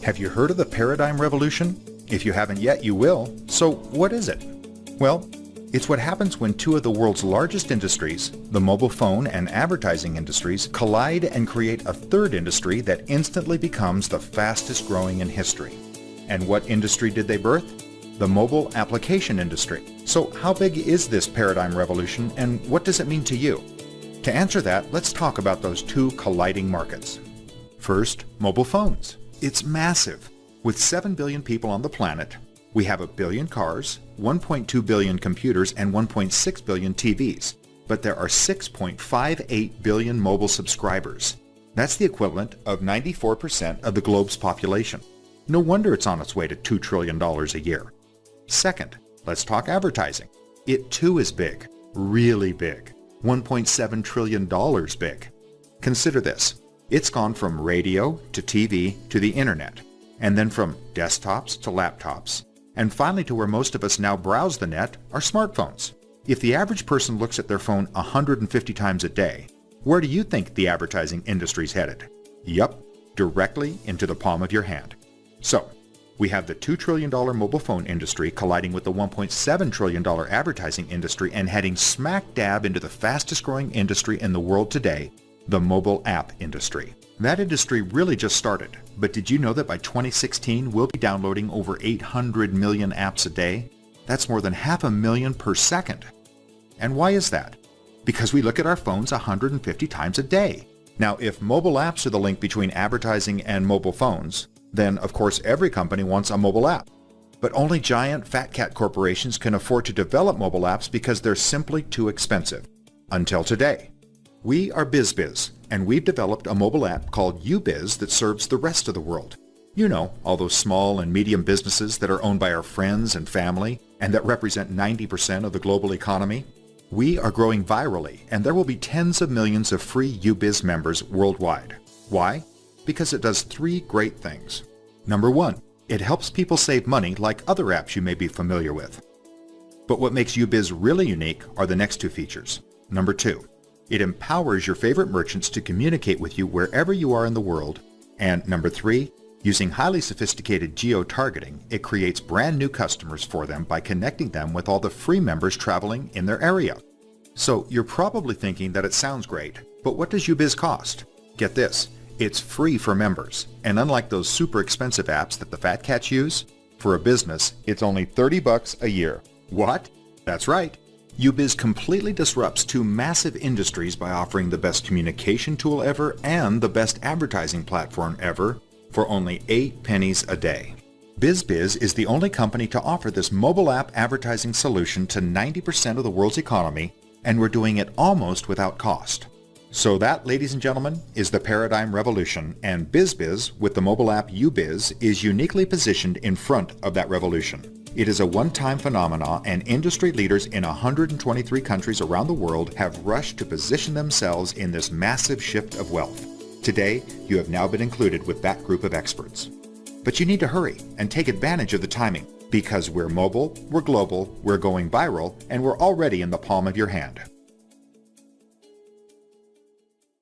Have you heard of the paradigm revolution? If you haven't yet, you will. So what is it? Well, it's what happens when two of the world's largest industries, the mobile phone and advertising industries, collide and create a third industry that instantly becomes the fastest growing in history. And what industry did they birth? The mobile application industry. So how big is this paradigm revolution and what does it mean to you? To answer that, let's talk about those two colliding markets. First, mobile phones. It's massive. With 7 billion people on the planet, we have 1 billion cars, 1.2 billion computers, and 1.6 billion TVs. But there are 6.58 billion mobile subscribers. That's the equivalent of 94% of the globe's population. No wonder it's on its way to $2 trillion a year. Second, let's talk advertising. It too is big, really big. $1.7 trillion big. Consider this. It's gone from radio to TV to the internet, and then from desktops to laptops, and finally to where most of us now browse the net, our smartphones. If the average person looks at their phone 150 times a day, where do you think the advertising industry's headed? Yup, directly into the palm of your hand. So, we have the $2 trillion mobile phone industry colliding with the $1.7 trillion advertising industry and heading smack dab into the fastest growing industry in the world today, the mobile app industry. That industry really just started, but did you know that by 2016 we'll be downloading over 800 million apps a day? That's more than 500,000 per second. And why is that? Because we look at our phones 150 times a day. Now, if mobile apps are the link between advertising and mobile phones, then of course every company wants a mobile app. But only giant fat cat corporations can afford to develop mobile apps because they're simply too expensive. Until today. We are BizBiz, and we've developed a mobile app called Ubiz that serves the rest of the world. You know, all those small and medium businesses that are owned by our friends and family and that represent 90% of the global economy. We are growing virally, and there will be tens of millions of free Ubiz members worldwide. Why? Because it does 3 great things. Number 1, it helps people save money like other apps you may be familiar with. But what makes Ubiz really unique are the next 2 features. Number 2, it empowers your favorite merchants to communicate with you wherever you are in the world. And number 3, using highly sophisticated geo-targeting, it creates brand new customers for them by connecting them with all the free members traveling in their area. So you're probably thinking that it sounds great, but what does Ubiz cost? Get this, it's free for members, and unlike those super expensive apps that the fat cats use, for a business, it's only $30 a year. What? That's right. Ubiz completely disrupts 2 massive industries by offering the best communication tool ever and the best advertising platform ever for only 8 pennies a day. BizBiz is the only company to offer this mobile app advertising solution to 90% of the world's economy, and we're doing it almost without cost. So that, ladies and gentlemen, is the paradigm revolution, and BizBiz, with the mobile app Ubiz, is uniquely positioned in front of that revolution. It is a one-time phenomenon, and industry leaders in 123 countries around the world have rushed to position themselves in this massive shift of wealth. Today, you have now been included with that group of experts. But you need to hurry and take advantage of the timing, because we're mobile, we're global, we're going viral, and we're already in the palm of your hand.